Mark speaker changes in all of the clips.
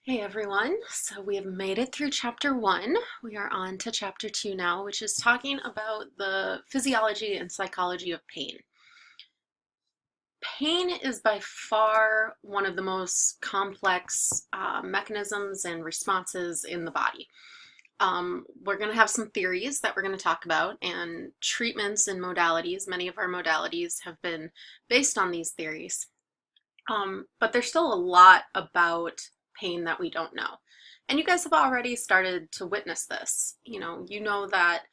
Speaker 1: Hey everyone, so we have made it through chapter 1. We are on to chapter 2 now, which is talking about the physiology and psychology of pain. Pain is by far one of the most complex mechanisms and responses in the body. We're going to have some theories that we're going to talk about and treatments and modalities. Many of our modalities have been based on these theories. But there's still a lot about pain that we don't know. And you guys have already started to witness this. You know that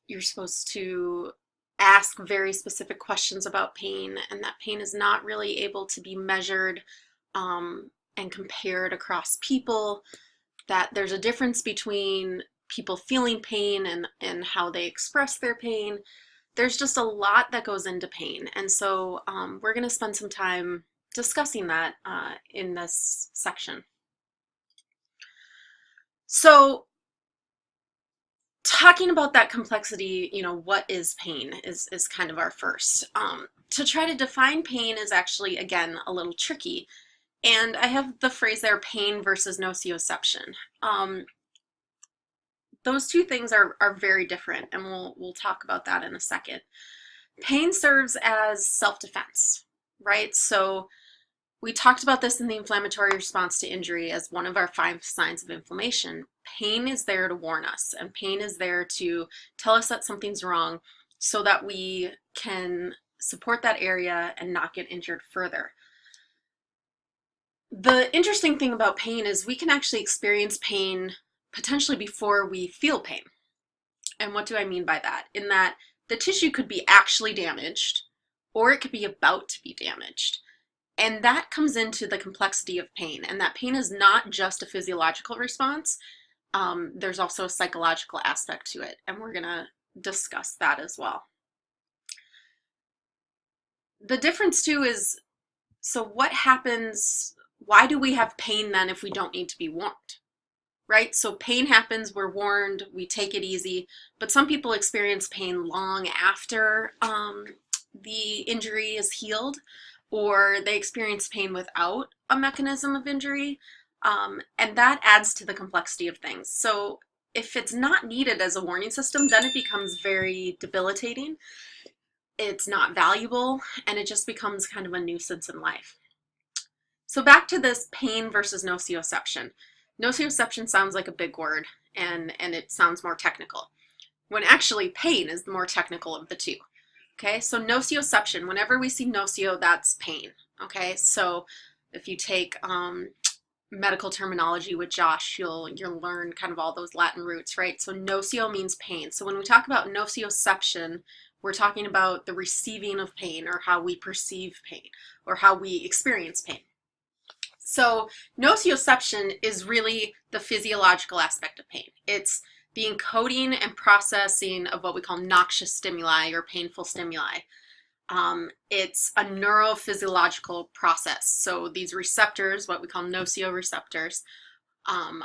Speaker 1: you're supposed to ask very specific questions about pain, and that pain is not really able to be measured and compared across people, that there's a difference between people feeling pain and how they express their pain. There's just a lot that goes into pain, and so we're going to spend some time discussing that in this section. So talking about that complexity, what is pain is kind of our first. To try to define pain is actually, again, a little tricky, and I have the phrase there, pain versus nociception. Those two things are very different, and we'll talk about that in a second. Pain serves as self-defense, right? So we talked about this in the inflammatory response to injury as one of our 5 signs of inflammation. Pain is there to warn us, and pain is there to tell us that something's wrong so that we can support that area and not get injured further. The interesting thing about pain is we can actually experience pain potentially before we feel pain. And what do I mean by that? In that the tissue could be actually damaged, or it could be about to be damaged. And that comes into the complexity of pain, and that pain is not just a physiological response. There's also a psychological aspect to it, and we're going to discuss that as well. The difference too is, so what happens, why do we have pain then if we don't need to be warned? Right? So pain happens, we're warned, we take it easy, but some people experience pain long after the injury is healed, or they experience pain without a mechanism of injury, and that adds to the complexity of things. So if it's not needed as a warning system, then it becomes very debilitating, it's not valuable, and it just becomes kind of a nuisance in life. So back to this pain versus nociception. Nociception sounds like a big word, and it sounds more technical, when actually pain is the more technical of the two. Okay, so nociception, whenever we see nocio, that's pain. Okay, so if you take medical terminology with Josh, you'll learn kind of all those Latin roots, right? So nocio means pain. So when we talk about nociception, we're talking about the receiving of pain, or how we perceive pain, or how we experience pain. So nociception is really the physiological aspect of pain. It's the encoding and processing of what we call noxious stimuli or painful stimuli. It's a neurophysiological process. So these receptors, what we call nocioreceptors,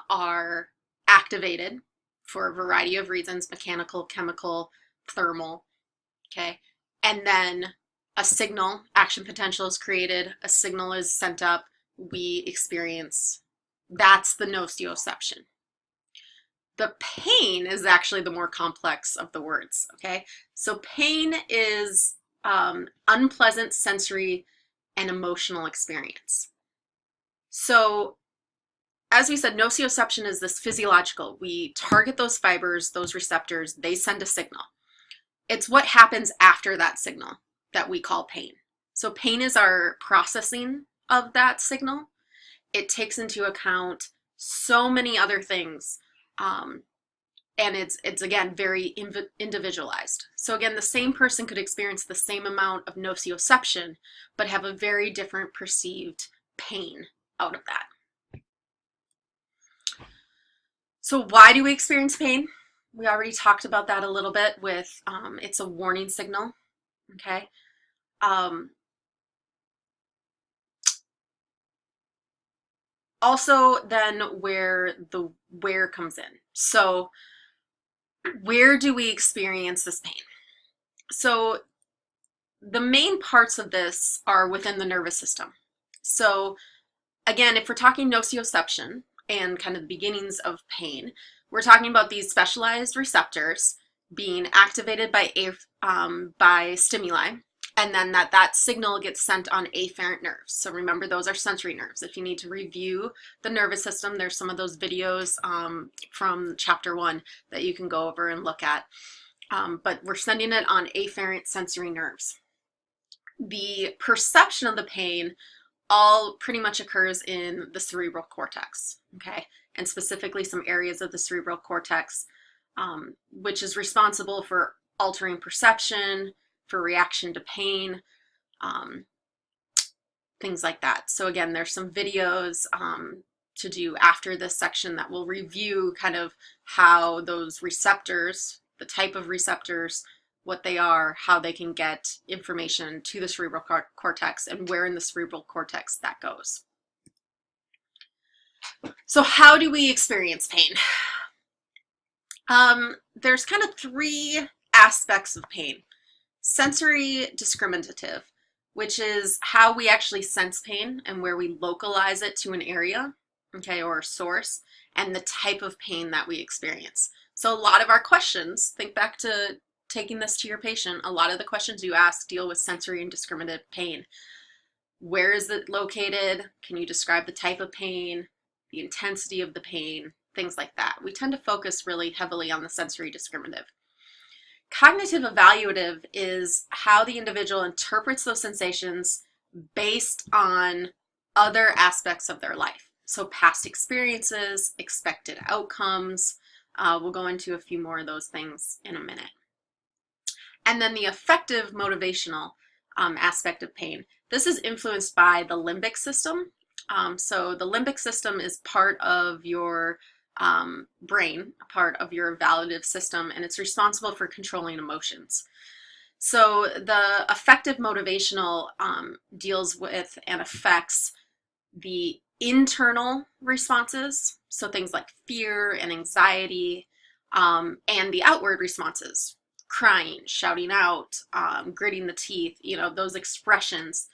Speaker 1: are activated for a variety of reasons: mechanical, chemical, thermal. Okay, and then a signal, action potential is created, a signal is sent up, we experience. That's the nociception. The pain is actually the more complex of the words, okay? So pain is unpleasant sensory and emotional experience. So as we said, nociception is this physiological. We target those fibers, those receptors, they send a signal. It's what happens after that signal that we call pain. So pain is our processing of that signal. It takes into account so many other things, and it's again very individualized. So again, the same person could experience the same amount of nociception, but have a very different perceived pain out of that. So why do we experience pain? We already talked about that a little bit with it's a warning signal, okay? Also then where the where comes in. So where do we experience this pain? So the main parts of this are within the nervous system. So Again, if we're talking nociception and kind of the beginnings of pain, we're talking about these specialized receptors being activated by stimuli, and then that signal gets sent on afferent nerves. So remember, those are sensory nerves. If you need to review the nervous system, there's some of those videos from chapter 1 that you can go over and look at. But we're sending it on afferent sensory nerves. The perception of the pain all pretty much occurs in the cerebral cortex, okay? And specifically some areas of the cerebral cortex, which is responsible for altering perception, for reaction to pain, things like that. So again, there's some videos to do after this section that will review kind of how those receptors, the type of receptors, what they are, how they can get information to the cerebral cortex, and where in the cerebral cortex that goes. So how do we experience pain? There's kind of 3 aspects of pain. Sensory discriminative, which is how we actually sense pain and where we localize it to an area, okay, or a source, and the type of pain that we experience. So a lot of our questions, think back to taking this to your patient, a lot of the questions you ask deal with sensory and discriminative pain. Where is it located? Can you describe the type of pain, the intensity of the pain, things like that. We tend to focus really heavily on the sensory discriminative. Cognitive evaluative is how the individual interprets those sensations based on other aspects of their life. So past experiences, expected outcomes. We'll go into a few more of those things in a minute. And then the affective motivational aspect of pain. This is influenced by the limbic system. So the limbic system is part of your brain, a part of your evaluative system, and it's responsible for controlling emotions. So the affective motivational deals with and affects the internal responses, so things like fear and anxiety, and the outward responses, crying, shouting out, gritting the teeth, you know, those expressions,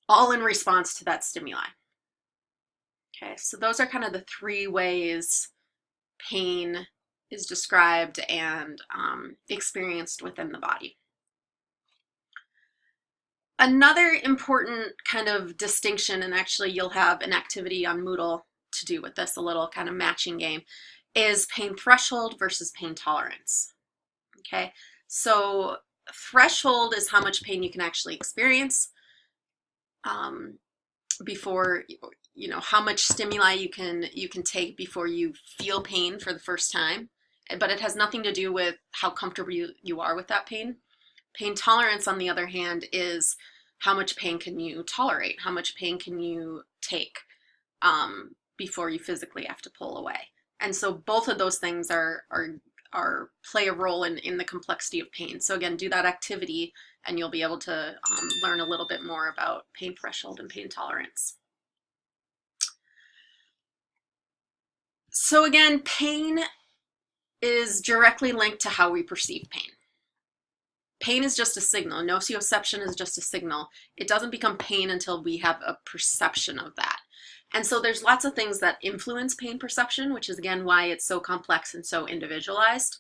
Speaker 1: all in response to that stimuli. Okay, so those are kind of the 3 ways pain is described and experienced within the body. Another important kind of distinction, and actually you'll have an activity on Moodle to do with this, a little kind of matching game, is pain threshold versus pain tolerance. Okay, so threshold is how much pain you can actually experience before, you know, how much stimuli you can take before you feel pain for the first time, but it has nothing to do with how comfortable you are with that pain. Pain tolerance, on the other hand, is how much pain can you tolerate, how much pain can you take before you physically have to pull away. And so both of those things are play a role in the complexity of pain. So again, do that activity and you'll be able to learn a little bit more about pain threshold and pain tolerance. So again, pain is directly linked to how we perceive pain. Pain is just a signal. Nociception is just a signal. It doesn't become pain until we have a perception of that. And so there's lots of things that influence pain perception, which is again why it's so complex and so individualized.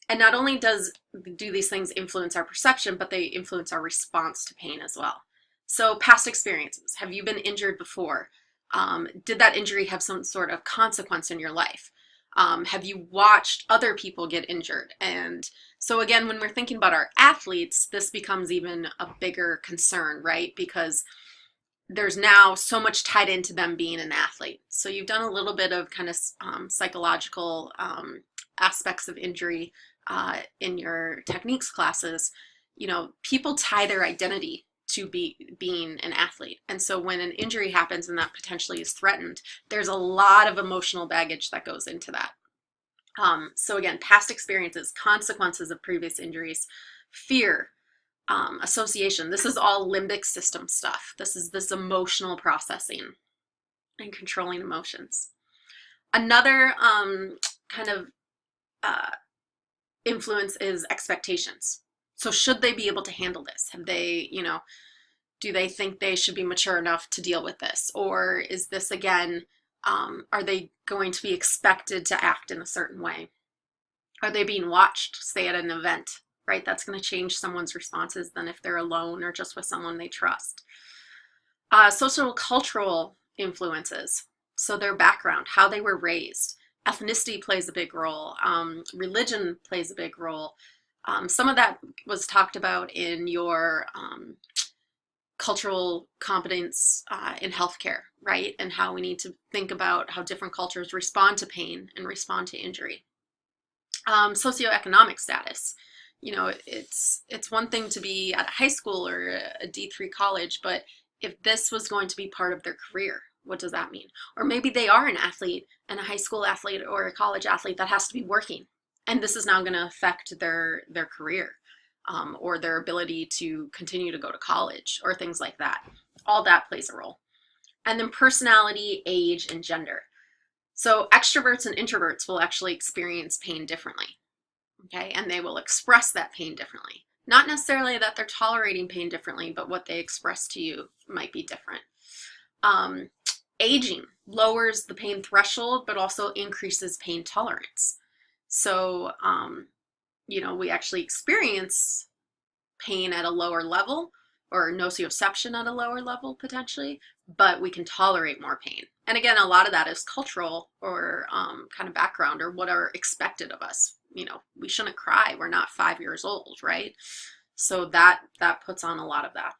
Speaker 1: And not only do these things influence our perception, but they influence our response to pain as well. So past experiences. Have you been injured before? Did that injury have some sort of consequence in your life? Have you watched other people get injured? And so again, when we're thinking about our athletes, this becomes even a bigger concern, right? Because there's now so much tied into them being an athlete. So you've done a little bit of kind of psychological aspects of injury in your techniques classes. You know, people tie their identity to being an athlete. And so when an injury happens and that potentially is threatened, there's a lot of emotional baggage that goes into that. So again, past experiences, consequences of previous injuries, fear, association. This is all limbic system stuff. This is this emotional processing and controlling emotions. Another kind of influence is expectations. So should they be able to handle this? Have they, you know, Do they think they should be mature enough to deal with this? Or is this, again, are they going to be expected to act in a certain way? Are they being watched, say at an event, right? That's going to change someone's responses than if they're alone or just with someone they trust. Social cultural influences. So their background, how they were raised. Ethnicity plays a big role. Religion plays a big role. Some of that was talked about in your cultural competence in healthcare, right? And how we need to think about how different cultures respond to pain and respond to injury. Socioeconomic status. You know, it's one thing to be at a high school or a D3 college, but if this was going to be part of their career, what does that mean? Or maybe they are an athlete, and a high school athlete or a college athlete that has to be working, and this is now going to affect their career, or their ability to continue to go to college or things like that. All that plays a role. And then personality, age, and gender. So extroverts and introverts will actually experience pain differently, okay? And they will express that pain differently. Not necessarily that they're tolerating pain differently, but what they express to you might be different. Aging lowers the pain threshold, but also increases pain tolerance. So, you know, we actually experience pain at a lower level, or nociception at a lower level potentially, but we can tolerate more pain. And again, a lot of that is cultural or kind of background or what are expected of us. You know, we shouldn't cry. We're not 5 years old, right? So that puts on a lot of that.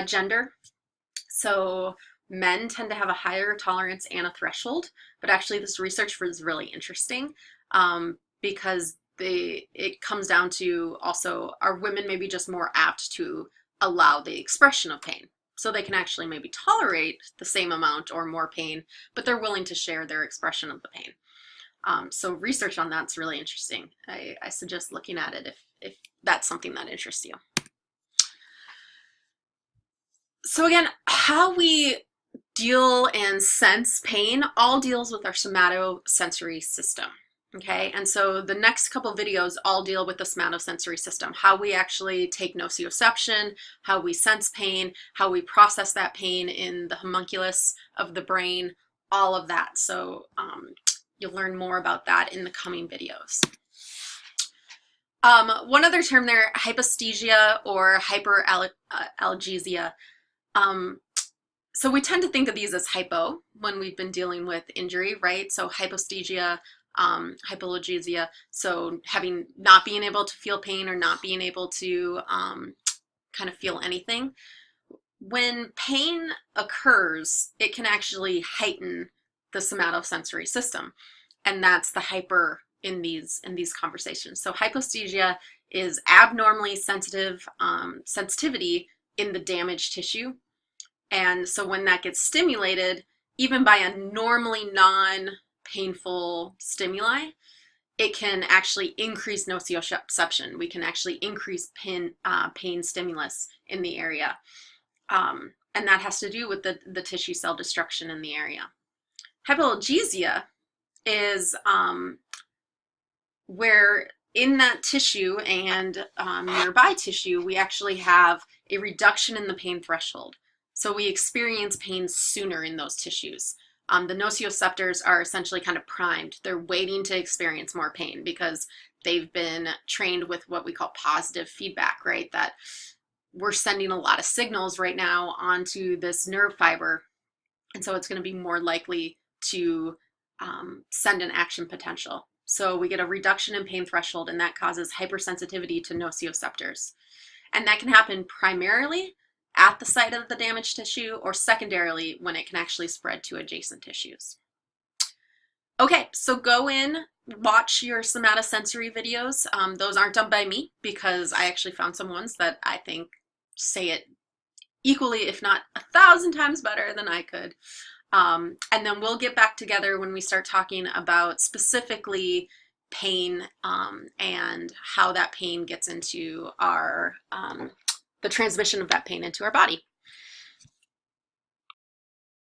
Speaker 1: Gender. So men tend to have a higher tolerance and a threshold, but actually this research was really interesting because it comes down to also, are women maybe just more apt to allow the expression of pain? So they can actually maybe tolerate the same amount or more pain, but they're willing to share their expression of the pain. So research on that's really interesting. I suggest looking at it if that's something that interests you. So again, how we deal and sense pain all deals with our somatosensory system. Okay, and so the next couple videos all deal with the somatosensory system, how we actually take nociception, how we sense pain, how we process that pain in the homunculus of the brain, all of that. So you'll learn more about that in the coming videos. One other term there, hyposthesia or hyperalgesia. So we tend to think of these as hypo when we've been dealing with injury, right? So hyposthesia, hyperalgesia, so not being able to feel pain or not being able to kind of feel anything. When pain occurs, it can actually heighten the somatosensory system, and that's the hyper in these conversations. So hyposthesia is abnormally sensitivity in the damaged tissue, and so when that gets stimulated, even by a normally non-painful stimuli, it can actually increase nociception. We can actually increase pain stimulus in the area. And that has to do with the tissue cell destruction in the area. Hyperalgesia is where in that tissue and nearby tissue, we actually have a reduction in the pain threshold. So we experience pain sooner in those tissues. The nociceptors are essentially kind of primed. They're waiting to experience more pain because they've been trained with what we call positive feedback, right? That we're sending a lot of signals right now onto this nerve fiber, and so it's going to be more likely to send an action potential. So we get a reduction in pain threshold, and that causes hypersensitivity to nociceptors. And that can happen primarily at the site of the damaged tissue, or secondarily when it can actually spread to adjacent tissues. Okay, so go in, watch your somatosensory videos. Those aren't done by me because I actually found some ones that I think say it equally, if not 1,000 times better than I could. And then we'll get back together when we start talking about specifically pain and how that pain gets into our the transmission of that pain into our body.